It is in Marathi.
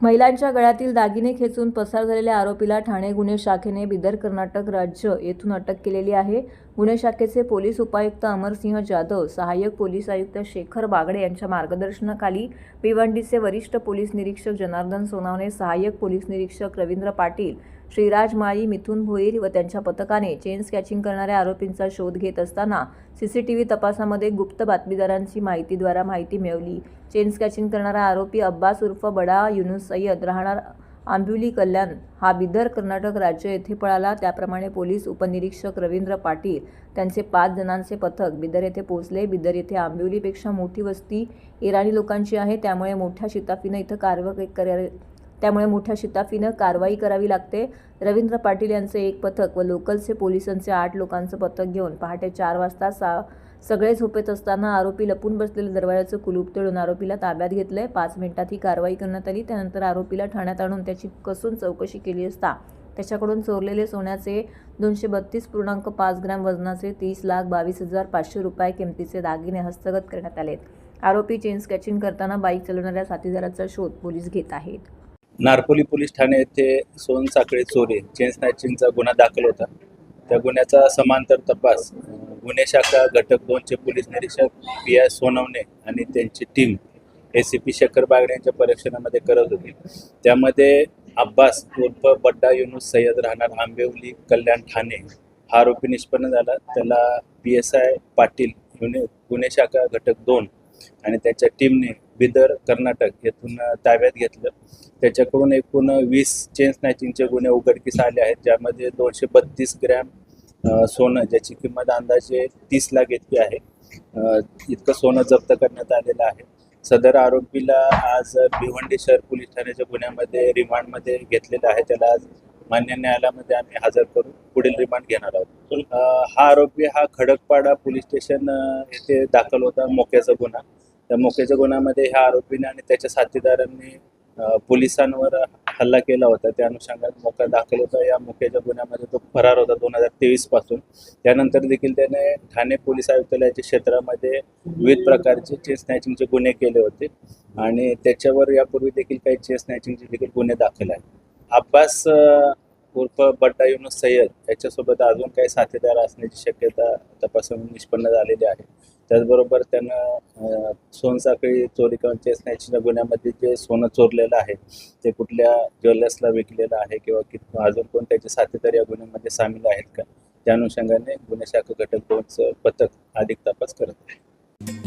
महिलांच्या गळ्यातील दागिने खेचून पसार झालेल्या आरोपीला ठाणे गुन्हे शाखेने बिदर कर्नाटक राज्य येथून अटक केलेली आहे। गुन्हे शाखेचे पोलीस उपायुक्त अमरसिंह जाधव, सहाय्यक पोलीस आयुक्त शेखर बागडे यांच्या मार्गदर्शनाखाली भिवंडीचे वरिष्ठ पोलीस निरीक्षक जनार्दन सोनावणे, सहाय्यक पोलीस निरीक्षक रवींद्र पाटील, श्रीराज माळी, मिथुन भोईर व त्यांच्या पथकाने चेन स्कॅचिंग करणाऱ्या आरोपींचा शोध घेत असताना सीसीटीव्ही तपासामध्ये गुप्त बातमीदारांची माहितीद्वारा माहिती मिळवली। चेन स्कॅचिंग करणारा आरोपी अब्बास उर्फ बडा युनुस सय्यद राहणार आंबिवली कल्याण हा बिदर कर्नाटक राज्य येथे पळाला। त्याप्रमाणे पोलीस उपनिरीक्षक रवींद्र पाटील त्यांचे 5 जणांचे पथक बिदर येथे पोहोचले। बिदर येथे आंबिवलीपेक्षा मोठी वस्ती इराणी लोकांची आहे, त्यामुळे मोठ्या शिताफीनं कारवाई करावी लागते। रवींद्र पाटील यांचे एक पथक व लोकलचे पोलिसांचे 8 लोकांचं पथक घेऊन पहाटे 4 वाजता सगळे झोपेत असताना आरोपी लपून बसलेले दरवाजाचं कुलूप तोडून आरोपीला ताब्यात घेतले। 5 मिनिटात ही कारवाई करण्यात आली। त्यानंतर आरोपीला ठाण्यात आणून त्याची कसून चौकशी केली असता त्याच्याकडून चोरलेले सोन्याचे 232.5 ग्रॅम वजनाचे 30,22,500 रुपये किमतीचे दागिने हस्तगत करण्यात आलेत। आरोपी चेन स्कॅचिंग करताना बाईक चालवणाऱ्या साथीदाराचा शोध पोलीस घेत आहेत। नारपोली पोलीस ठाणे येथे सोनसाखळी चोरी चेन स्नॅचिंगचा गुन्हा दाखल होता। त्या गुन्ह्याचा समांतर तपास गुन्हे शाखा घटक 2चे पोलीस निरीक्षक पी.आय. सोनवणे आणि त्यांची टीम एसीपी शेखर बागडे यांच्या परीक्षणामध्ये करत होती। त्यामध्ये अब्बास उर्फ बड्डा युनुस सय्यद राहणार आंबिवली कल्याण ठाणे हा आरोपी निष्पन्न झाला। त्याला PSI पाटील गुन्हे शाखा घटक 2 आणि त्याच्या टीमने बिदर कर्नाटक येथून ताब्यात घेतलं। त्याच्याकडून एकूण 20 चेन स्नॅचिंगचे गुन्हे उघडकीस आले आहेत, ज्यामध्ये 232 ग्रॅम सोनं ज्याची किंमत अंदाजे 30 लाख इतकी आहे इतकं सोनं जप्त करण्यात आलेलं आहे। सदर आरोपीला आज भिवंडी शहर पोलीस ठाण्याच्या गुन्ह्यामध्ये रिमांडमध्ये घेतलेलं आहे। त्याला आज मान्य न्यायालयामध्ये आम्ही हजर करून पुढील रिमांड घेणार आहोत। हा आरोपी खडकपाडा पोलीस स्टेशन येथे दाखल होता मोक्याचा गुन्हा। त्या मोक्याच्या गुन्ह्यामध्ये ह्या आरोपीने आणि त्याच्या साथीदारांनी पोलिसांवर हल्ला केला होता। त्या अनुषंगाने मोका दाखल होता। या मोक्याच्या गुन्ह्यामध्ये तो फरार होता 2023 पासून। त्यानंतर देखील त्याने ठाणे पोलीस आयुक्तालयाच्या क्षेत्रामध्ये विविध प्रकारचे चेन स्नॅचिंगचे गुन्हे केले होते आणि त्याच्यावर यापूर्वी देखील काही चेन स्नॅचिंगचे देखील गुन्हे दाखल आहेत। अब्बास उर्फ बड्डा युनुस सय्यद याच्यासोबत अजून काही साथीदार असण्याची शक्यता तपासून निष्पन्न झालेली आहे। त्याचबरोबर त्यानं सोनसाखळी चोरी किंवा चेन स्नॅचिंगच्या गुन्ह्यामध्ये जे सोनं चोरलेलं आहे ते कुठल्या ज्वेलर्सला विकलेलं आहे किंवा अजून कोण त्याचे साथीदार या गुन्ह्यामध्ये सामील आहेत का, त्या अनुषंगाने गुन्हे शाखा घटक 2चं पथक अधिक तपास करत आहे।